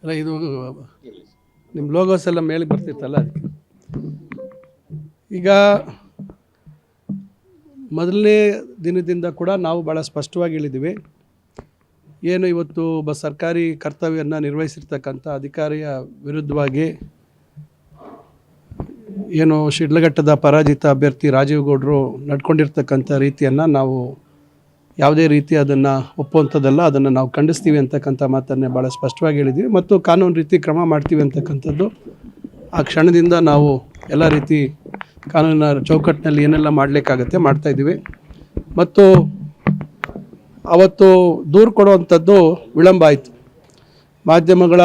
ಅಲ್ಲ, ಇದು ನಿಮ್ಮ ಲೋಗೋಸ್ ಎಲ್ಲ ಮೇಲೆ ಬರ್ತಿತ್ತಲ್ಲ ಅದಕ್ಕೆ. ಈಗ ಮೊದಲನೇ ದಿನದಿಂದ ಕೂಡ ನಾವು ಭಾಳ ಸ್ಪಷ್ಟವಾಗಿ ಹೇಳಿದ್ದೀವಿ, ಏನು ಇವತ್ತು ಒಬ್ಬ ಸರ್ಕಾರಿ ಕರ್ತವ್ಯವನ್ನು ನಿರ್ವಹಿಸಿರ್ತಕ್ಕಂಥ ಅಧಿಕಾರಿಯ ವಿರುದ್ಧವಾಗಿ ಏನು ಶಿಡ್ಲಘಟ್ಟದ ಪರಾಜಿತ ಅಭ್ಯರ್ಥಿ ರಾಜೀವ್ ಗೌಡರು ನಡ್ಕೊಂಡಿರ್ತಕ್ಕಂಥ ರೀತಿಯನ್ನು ನಾವು ಯಾವುದೇ ರೀತಿ ಅದನ್ನು ಒಪ್ಪುವಂಥದ್ದಲ್ಲ, ಅದನ್ನು ನಾವು ಖಂಡಿಸ್ತೀವಿ ಅಂತಕ್ಕಂಥ ಮಾತನ್ನೇ ಭಾಳ ಸ್ಪಷ್ಟವಾಗಿ ಹೇಳಿದ್ದೀವಿ ಮತ್ತು ಕಾನೂನು ರೀತಿ ಕ್ರಮ ಮಾಡ್ತೀವಿ ಅಂತಕ್ಕಂಥದ್ದು ಆ ಕ್ಷಣದಿಂದ ನಾವು ಎಲ್ಲ ರೀತಿ ಕಾನೂನಿನ ಚೌಕಟ್ಟಿನಲ್ಲಿ ಏನೆಲ್ಲ ಮಾಡಲಿಕ್ಕಾಗತ್ತೆ ಮಾಡ್ತಾಯಿದ್ದೀವಿ. ಮತ್ತು ಅವತ್ತು ದೂರು ಕೊಡುವಂಥದ್ದು ವಿಳಂಬ ಆಯಿತು. ಮಾಧ್ಯಮಗಳ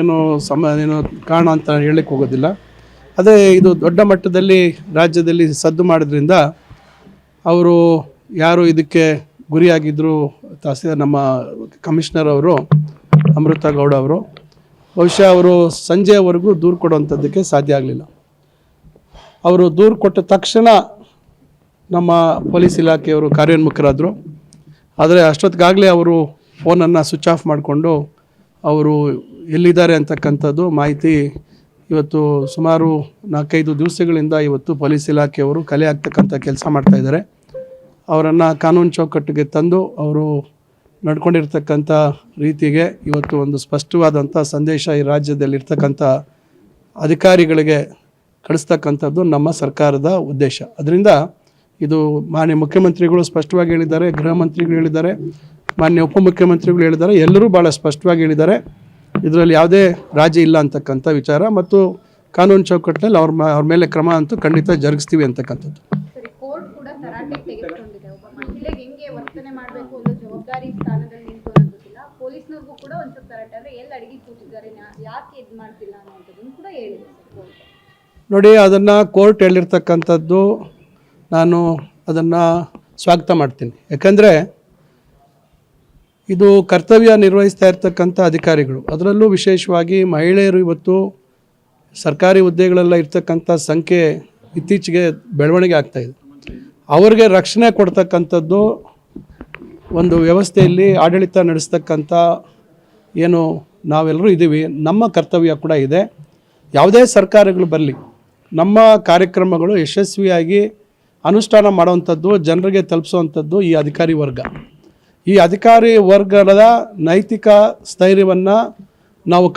ಏನು ಕಾರಣ ಅಂತ ಹೇಳಲಿಕ್ಕೆ ಹೋಗೋದಿಲ್ಲ. ಅದೇ ಇದು ದೊಡ್ಡ ಮಟ್ಟದಲ್ಲಿ ರಾಜ್ಯದಲ್ಲಿ ಸದ್ದು ಮಾಡೋದ್ರಿಂದ ಅವರು ಯಾರು ಇದಕ್ಕೆ ಗುರಿಯಾಗಿದ್ದರು, ನಮ್ಮ ಕಮಿಷನರ್ ಅವರು ಅಮೃತ ಗೌಡ ಅವರು, ಬಹುಶಃ ಅವರು ಸಂಜೆಯವರೆಗೂ ದೂರು ಕೊಡುವಂಥದ್ದಕ್ಕೆ ಸಾಧ್ಯ ಆಗಲಿಲ್ಲ. ಅವರು ದೂರು ಕೊಟ್ಟ ತಕ್ಷಣ ನಮ್ಮ ಪೊಲೀಸ್ ಇಲಾಖೆಯವರು ಕಾರ್ಯೋನ್ಮುಖರಾದರು. ಆದರೆ ಅಷ್ಟೊತ್ತಿಗಾಗಲೇ ಅವರು ಫೋನನ್ನು ಸ್ವಿಚ್ ಆಫ್ ಮಾಡಿಕೊಂಡು ಅವರು ಎಲ್ಲಿದ್ದಾರೆ ಅಂತಕ್ಕಂಥದ್ದು ಮಾಹಿತಿ ಇವತ್ತು ಸುಮಾರು 4-5 ದಿವಸಗಳಿಂದ ಇವತ್ತು ಪೊಲೀಸ್ ಇಲಾಖೆಯವರು ಕಲೆ ಆಗ್ತಕ್ಕಂಥ ಕೆಲಸ ಮಾಡ್ತಾಯಿದ್ದಾರೆ. ಅವರನ್ನು ಕಾನೂನು ಚೌಕಟ್ಟಿಗೆ ತಂದು ಅವರು ನಡ್ಕೊಂಡಿರ್ತಕ್ಕಂಥ ರೀತಿಗೆ ಇವತ್ತು ಒಂದು ಸ್ಪಷ್ಟವಾದಂಥ ಸಂದೇಶ ಈ ರಾಜ್ಯದಲ್ಲಿರ್ತಕ್ಕಂಥ ಅಧಿಕಾರಿಗಳಿಗೆ ಕಳಿಸ್ತಕ್ಕಂಥದ್ದು ನಮ್ಮ ಸರ್ಕಾರದ ಉದ್ದೇಶ. ಅದರಿಂದ ಇದು ಮಾನ್ಯ ಮುಖ್ಯಮಂತ್ರಿಗಳು ಸ್ಪಷ್ಟವಾಗಿ ಹೇಳಿದ್ದಾರೆ, ಗೃಹ ಮಂತ್ರಿಗಳು ಹೇಳಿದ್ದಾರೆ, ಮಾನ್ಯ ಉಪಮುಖ್ಯಮಂತ್ರಿಗಳು ಹೇಳಿದ್ದಾರೆ, ಎಲ್ಲರೂ ಭಾಳ ಸ್ಪಷ್ಟವಾಗಿ ಹೇಳಿದ್ದಾರೆ. ಇದರಲ್ಲಿ ಯಾವುದೇ ರಾಜಿ ಇಲ್ಲ ಅಂತಕ್ಕಂಥ ವಿಚಾರ ಮತ್ತು ಕಾನೂನು ಚೌಕಟ್ಟಿನಲ್ಲಿ ಅವ್ರ ಮೇಲೆ ಕ್ರಮ ಅಂತೂ ಖಂಡಿತ ಜರುಗಿಸ್ತೀವಿ ಅಂತಕ್ಕಂಥದ್ದು. ನೋಡಿ, ಅದನ್ನು ಕೋರ್ಟ್ ಹೇಳಿರ್ತಕ್ಕಂಥದ್ದು ನಾನು ಅದನ್ನು ಸ್ವಾಗತ ಮಾಡ್ತೀನಿ. ಯಾಕಂದರೆ ಇದು ಕರ್ತವ್ಯ ನಿರ್ವಹಿಸ್ತಾ ಇರ್ತಕ್ಕಂಥ ಅಧಿಕಾರಿಗಳು, ಅದರಲ್ಲೂ ವಿಶೇಷವಾಗಿ ಮಹಿಳೆಯರು ಇವತ್ತು ಸರ್ಕಾರಿ ಹುದ್ದೆಗಳೆಲ್ಲ ಇರ್ತಕ್ಕಂಥ ಸಂಖ್ಯೆ ಇತ್ತೀಚೆಗೆ ಬೆಳವಣಿಗೆ ಆಗ್ತಾಯಿದೆ. ಅವ್ರಿಗೆ ರಕ್ಷಣೆ ಕೊಡ್ತಕ್ಕಂಥದ್ದು ಒಂದು ವ್ಯವಸ್ಥೆಯಲ್ಲಿ ಆಡಳಿತ ನಡೆಸ್ತಕ್ಕಂಥ ಏನು ನಾವೆಲ್ಲರೂ ಇದ್ದೀವಿ, ನಮ್ಮ ಕರ್ತವ್ಯ ಕೂಡ ಇದೆ. ಯಾವುದೇ ಸರ್ಕಾರಗಳು ಬರಲಿ, ನಮ್ಮ ಕಾರ್ಯಕ್ರಮಗಳು ಯಶಸ್ವಿಯಾಗಿ ಅನುಷ್ಠಾನ ಮಾಡುವಂಥದ್ದು, ಜನರಿಗೆ ತಲುಪಿಸುವಂಥದ್ದು ಈ ಅಧಿಕಾರಿ ವರ್ಗ. ಈ ಅಧಿಕಾರಿ ವರ್ಗದ ನೈತಿಕ ಸ್ಥೈರ್ಯವನ್ನು ನಾವು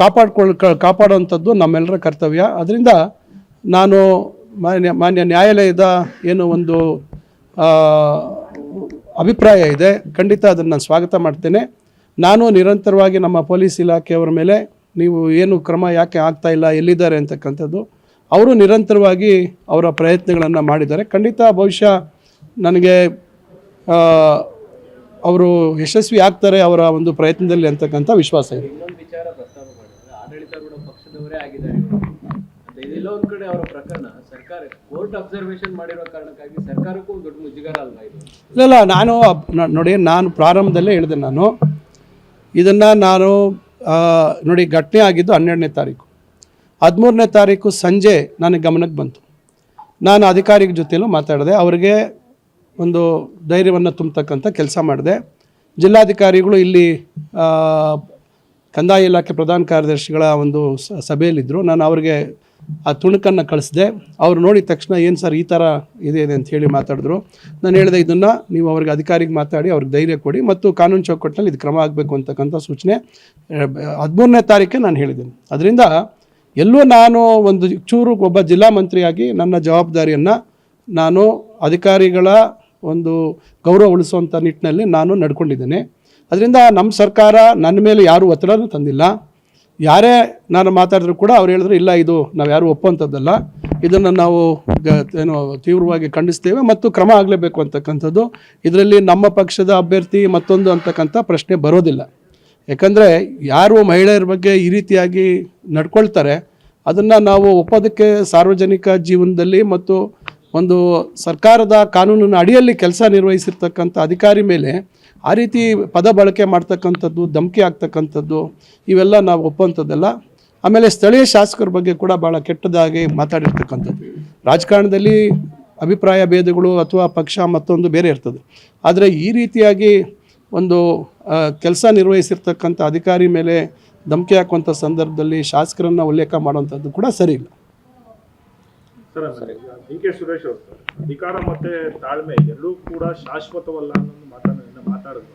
ಕಾಪಾಡುವಂಥದ್ದು ನಮ್ಮೆಲ್ಲರ ಕರ್ತವ್ಯ. ಅದರಿಂದ ನಾನು ಮಾನ್ಯ ನ್ಯಾಯಾಲಯದ ಏನು ಒಂದು ಅಭಿಪ್ರಾಯ ಇದೆ, ಖಂಡಿತ ಅದನ್ನು ನಾನು ಸ್ವಾಗತ ಮಾಡ್ತೇನೆ. ನಾನು ನಿರಂತರವಾಗಿ ನಮ್ಮ ಪೊಲೀಸ್ ಇಲಾಖೆಯವರ ಮೇಲೆ ನೀವು ಏನು ಕ್ರಮ ಯಾಕೆ ಆಗ್ತಾಯಿಲ್ಲ, ಎಲ್ಲಿದ್ದಾರೆ ಅಂತಕ್ಕಂಥದ್ದು ಅವರು ನಿರಂತರವಾಗಿ ಅವರ ಪ್ರಯತ್ನಗಳನ್ನು ಮಾಡಿದ್ದಾರೆ. ಖಂಡಿತ ಬಹುಶಃ ನನಗೆ ಅವರು ಯಶಸ್ವಿ ಆಗ್ತಾರೆ ಅವರ ಒಂದು ಪ್ರಯತ್ನದಲ್ಲಿ ಅಂತಕ್ಕಂಥ ವಿಶ್ವಾಸ ಇದೆ. ಇಲ್ಲ, ನಾನು ಪ್ರಾರಂಭದಲ್ಲೇ ಹೇಳಿದೆ. ಇದನ್ನು ನೋಡಿ, ಘಟನೆ ಆಗಿದ್ದು 12ನೇ ತಾರೀಕು, 13ನೇ ತಾರೀಕು ಸಂಜೆ ನನಗೆ ಗಮನಕ್ಕೆ ಬಂತು. ನಾನು ಅಧಿಕಾರಿಗಳ ಜೊತೆಲೂ ಮಾತಾಡಿದೆ, ಅವರಿಗೆ ಒಂದು ಧೈರ್ಯವನ್ನು ತುಂಬತಕ್ಕಂಥ ಕೆಲಸ ಮಾಡಿದೆ. ಜಿಲ್ಲಾಧಿಕಾರಿಗಳು ಇಲ್ಲಿ ಕಂದಾಯ ಇಲಾಖೆ ಪ್ರಧಾನ ಕಾರ್ಯದರ್ಶಿಗಳ ಒಂದು ಸಭೆಯಲ್ಲಿದ್ದರು. ನಾನು ಅವರಿಗೆ ಆ ತುಣುಕನ್ನು ಕಳಿಸಿದೆ. ಅವರು ನೋಡಿದ ತಕ್ಷಣ ಏನು ಸರ್ ಈ ಥರ ಇದೆ ಅಂತ ಹೇಳಿ ಮಾತಾಡಿದ್ರು. ನಾನು ಹೇಳಿದೆ, ಇದನ್ನು ನೀವು ಅವ್ರಿಗೆ ಅಧಿಕಾರಿಗೆ ಮಾತಾಡಿ ಅವ್ರಿಗೆ ಧೈರ್ಯ ಕೊಡಿ ಮತ್ತು ಕಾನೂನು ಚೌಕಟ್ಟಿನಲ್ಲಿ ಇದು ಕ್ರಮ ಆಗಬೇಕು ಅಂತಕ್ಕಂಥ ಸೂಚನೆ 13ನೇ ತಾರೀಕೆ ನಾನು ಹೇಳಿದ್ದೀನಿ. ಅದರಿಂದ ಎಲ್ಲೂ ನಾನು ಒಂದು ಚೂರು ಒಬ್ಬ ಜಿಲ್ಲಾ ಮಂತ್ರಿಯಾಗಿ ನನ್ನ ಜವಾಬ್ದಾರಿಯನ್ನು ನಾನು ಅಧಿಕಾರಿಗಳ ಒಂದು ಗೌರವ ಉಳಿಸುವಂಥ ನಿಟ್ಟಿನಲ್ಲಿ ನಾನು ನಡ್ಕೊಂಡಿದ್ದೇನೆ. ಅದರಿಂದ ನಮ್ಮ ಸರ್ಕಾರ ನನ್ನ ಮೇಲೆ ಯಾರೂ ಒತ್ತಡನೂ ತಂದಿಲ್ಲ. ಯಾರೇ ನಾನು ಮಾತಾಡಿದ್ರು ಕೂಡ ಅವ್ರು ಹೇಳಿದ್ರು, ಇಲ್ಲ ಇದು ನಾವು ಯಾರೂ ಒಪ್ಪುವಂಥದ್ದಲ್ಲ, ಇದನ್ನು ನಾವು ತೀವ್ರವಾಗಿ ಖಂಡಿಸ್ತೇವೆ ಮತ್ತು ಕ್ರಮ ಆಗಲೇಬೇಕು ಅಂತಕ್ಕಂಥದ್ದು. ಇದರಲ್ಲಿ ನಮ್ಮ ಪಕ್ಷದ ಅಭ್ಯರ್ಥಿ ಮತ್ತೊಂದು ಅಂತಕ್ಕಂಥ ಪ್ರಶ್ನೆ ಬರೋದಿಲ್ಲ. ಯಾಕಂದರೆ ಯಾರು ಮಹಿಳೆಯರ ಬಗ್ಗೆ ಈ ರೀತಿಯಾಗಿ ನಡ್ಕೊಳ್ತಾರೆ ಅದನ್ನು ನಾವು ಒಪ್ಪೋದಕ್ಕೆ ಸಾರ್ವಜನಿಕ ಜೀವನದಲ್ಲಿ ಮತ್ತು ಒಂದು ಸರ್ಕಾರದ ಕಾನೂನಿನ ಅಡಿಯಲ್ಲಿ ಕೆಲಸ ನಿರ್ವಹಿಸಿರ್ತಕ್ಕಂಥ ಅಧಿಕಾರಿ ಮೇಲೆ ಆ ರೀತಿ ಪದ ಬಳಕೆ ಮಾಡ್ತಕ್ಕಂಥದ್ದು, ಧಮಕಿ ಆಗ್ತಕ್ಕಂಥದ್ದು ಇವೆಲ್ಲ ನಾವು ಒಪ್ಪುವಂಥದ್ದಲ್ಲ. ಆಮೇಲೆ ಸ್ಥಳೀಯ ಶಾಸಕರ ಬಗ್ಗೆ ಕೂಡ ಭಾಳ ಕೆಟ್ಟದಾಗಿ ಮಾತಾಡಿರ್ತಕ್ಕಂಥದ್ದು. ರಾಜಕಾರಣದಲ್ಲಿ ಅಭಿಪ್ರಾಯ ಭೇದಗಳು ಅಥವಾ ಪಕ್ಷ ಮತ್ತೊಂದು ಬೇರೆ ಇರ್ತದೆ. ಆದರೆ ಈ ರೀತಿಯಾಗಿ ಒಂದು ಕೆಲಸ ನಿರ್ವಹಿಸಿರ್ತಕ್ಕಂಥ ಅಧಿಕಾರಿ ಮೇಲೆ ಧಮಕಿ ಹಾಕುವಂಥ ಸಂದರ್ಭದಲ್ಲಿ ಶಾಸಕರನ್ನು ಉಲ್ಲೇಖ ಮಾಡುವಂಥದ್ದು ಕೂಡ ಸರಿ ಇಲ್ಲ. ಡಿ ಕೆ ಸುರೇಶ್ ಅವರು ಅಧಿಕಾರ ಮತ್ತೆ ತಾಳ್ಮೆ ಎರಡೂ ಕೂಡ ಶಾಶ್ವತವಲ್ಲ ಅನ್ನೋ ಮಾತನ್ನ ಮಾತಾಡಿದ್ರು.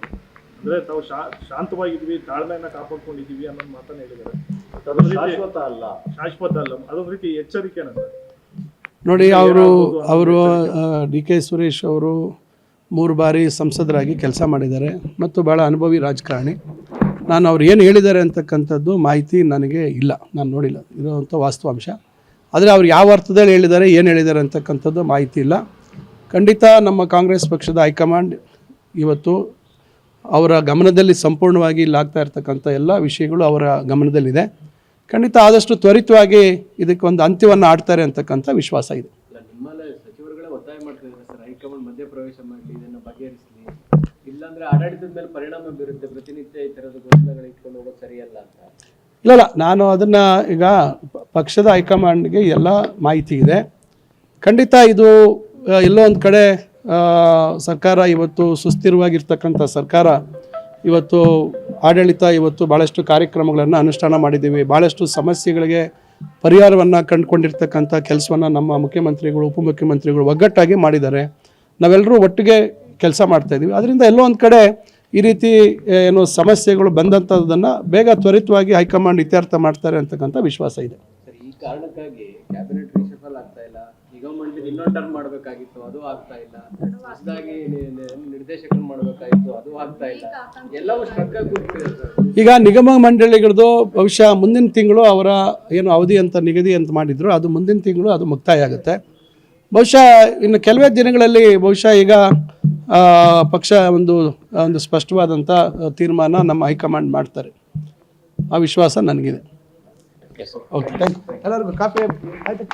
ಅಂದ್ರೆ ತಾವು ಶಾಂತವಾಗಿದ್ವಿ, ತಾಳ್ಮೆಯನ್ನ ಕಾಪಾಡ್ಕೊಂಡಿದೀವಿ ಅನ್ನೋ ಮಾತನ್ನ ಹೇಳಿದ್ದಾರೆ. ಶಾಶ್ವತ ಅಲ್ಲ ಅದೊಂದು ರೀತಿ ಎಚ್ಚರಿಕೆ ನೋಡಿ. ಅವರು ಡಿ ಕೆ ಸುರೇಶ್ ಅವರು 3 ಬಾರಿ ಸಂಸದರಾಗಿ ಕೆಲಸ ಮಾಡಿದ್ದಾರೆ ಮತ್ತು ಭಾಳ ಅನುಭವಿ ರಾಜಕಾರಣಿ. ನಾನು ಅವ್ರು ಏನು ಹೇಳಿದ್ದಾರೆ ಅಂತಕ್ಕಂಥದ್ದು ಮಾಹಿತಿ ನನಗೆ ಇಲ್ಲ, ನಾನು ನೋಡಿಲ್ಲ, ಇರುವಂಥ ವಾಸ್ತವಾಂಶ. ಆದರೆ ಅವ್ರು ಯಾವ ಅರ್ಥದಲ್ಲಿ ಹೇಳಿದ್ದಾರೆ, ಏನು ಹೇಳಿದ್ದಾರೆ ಅಂತಕ್ಕಂಥದ್ದು ಮಾಹಿತಿ ಇಲ್ಲ. ಖಂಡಿತ ನಮ್ಮ ಕಾಂಗ್ರೆಸ್ ಪಕ್ಷದ ಹೈಕಮಾಂಡ್ ಇವತ್ತು ಅವರ ಗಮನದಲ್ಲಿ ಸಂಪೂರ್ಣವಾಗಿ ಇಲ್ಲಾಗ್ತಾ ಇರ್ತಕ್ಕಂಥ ಎಲ್ಲ ವಿಷಯಗಳು ಅವರ ಗಮನದಲ್ಲಿದೆ. ಖಂಡಿತ ಆದಷ್ಟು ತ್ವರಿತವಾಗಿ ಇದಕ್ಕೊಂದು ಅಂತ್ಯವನ್ನು ಆಡ್ತಾರೆ ಅಂತಕ್ಕಂಥ ವಿಶ್ವಾಸ ಇದೆ. ನಿಮ್ಮಲ್ಲೇ ಸಚಿವರುಗಳೇ ಒತ್ತಾಯ ಮಾಡ್ತಿದ್ದಾರೆ ಸರ್, ಹೈಕಮಾಂಡ್ ಮಧ್ಯಪ್ರವೇಶ ಮಾಡಲಿ, ಇದನ್ನು ಬಗೆಹರಿಸಲಿ, ಇಲ್ಲಾಂದ್ರೆ ಆಡಳಿತದ ಮೇಲೆ ಪರಿಣಾಮ ಬೀರುತ್ತೆ, ಪ್ರತಿನಿತ್ಯ ಈ ಥರದ ಗೊಂದಲಗಳು ಇಟ್ಕೊಂಡು ಹೋಗೋದು ಸರಿಯಲ್ಲ ಅಂತ. ಇಲ್ಲ, ನಾನು ಅದನ್ನು ಈಗ ಪಕ್ಷದ ಹೈಕಮಾಂಡ್ಗೆ ಎಲ್ಲ ಮಾಹಿತಿ ಇದೆ. ಖಂಡಿತ ಇದು ಎಲ್ಲೋ ಒಂದು ಕಡೆ ಸರ್ಕಾರ ಇವತ್ತು ಸುಸ್ಥಿರವಾಗಿರ್ತಕ್ಕಂಥ ಸರ್ಕಾರ ಇವತ್ತು ಆಡಳಿತ ಇವತ್ತು ಭಾಳಷ್ಟು ಕಾರ್ಯಕ್ರಮಗಳನ್ನು ಅನುಷ್ಠಾನ ಮಾಡಿದ್ದೀವಿ. ಭಾಳಷ್ಟು ಸಮಸ್ಯೆಗಳಿಗೆ ಪರಿಹಾರವನ್ನು ಕಂಡುಕೊಂಡಿರ್ತಕ್ಕಂಥ ಕೆಲಸವನ್ನು ನಮ್ಮ ಮುಖ್ಯಮಂತ್ರಿಗಳು, ಉಪಮುಖ್ಯಮಂತ್ರಿಗಳು ಒಗ್ಗಟ್ಟಾಗಿ ಮಾಡಿದ್ದಾರೆ. ನಾವೆಲ್ಲರೂ ಒಟ್ಟಿಗೆ ಕೆಲಸ ಮಾಡ್ತಾಯಿದ್ದೀವಿ. ಅದರಿಂದ ಎಲ್ಲೋ ಒಂದು ಕಡೆ ಈ ರೀತಿ ಏನೋ ಸಮಸ್ಯೆಗಳು ಬಂದಂಥದ್ದನ್ನು ಬೇಗ ತ್ವರಿತವಾಗಿ ಹೈಕಮಾಂಡ್ ಇತ್ಯರ್ಥ ಮಾಡ್ತಾರೆ ಅಂತಕ್ಕಂಥ ವಿಶ್ವಾಸ ಇದೆ. ಈ ಕಾರಣಕ್ಕಾಗಿ ಕ್ಯಾಬಿನೆಟ್ ರಿಷಫಲ್ ಆಗ್ತಾ ಇಲ್ಲ, ನಿಗಮ ಮಂಡಳಿ ಇನ್ನೊಂದು ಟರ್ನ್ ಮಾಡಬೇಕಾಗಿತ್ತು, ಅದು ಆಗ್ತಾ ಇಲ್ಲ, ಹೊಸದಾಗಿ ನಿರ್ದೇಶಕರು ಮಾಡಬೇಕಾಗಿತ್ತು, ಅದು ಆಗ್ತಾ ಇಲ್ಲ, ಎಲ್ಲವೂ ಸ್ಟ್ರಕ್ ಆಗಿ ಕೂತಿದೆ ಸರ್. ಈಗ ನಿಗಮ ಮಂಡಳಿಗಳದ್ದು ಬಹುಶಃ ಮುಂದಿನ ತಿಂಗಳು ಅವರ ಏನು ಅವಧಿ ಅಂತ ನಿಗದಿ ಅಂತ ಮಾಡಿದ್ರು, ಅದು ಮುಂದಿನ ತಿಂಗಳು ಅದು ಮುಕ್ತಾಯ ಆಗುತ್ತೆ. ಬಹುಶಃ ಇನ್ನು ಕೆಲವೇ ದಿನಗಳಲ್ಲಿ ಬಹುಶಃ ಈಗ ಪಕ್ಷ ಒಂದು ಸ್ಪಷ್ಟವಾದಂಥ ತೀರ್ಮಾನ ನಮ್ಮ ಹೈಕಮಾಂಡ್ ಮಾಡ್ತಾರೆ, ಆ ವಿಶ್ವಾಸ ನನಗಿದೆ. Okay, thank you. ಎಲ್ಲರಿಗೂ ಕಾಫಿ ಆಯ್ತು.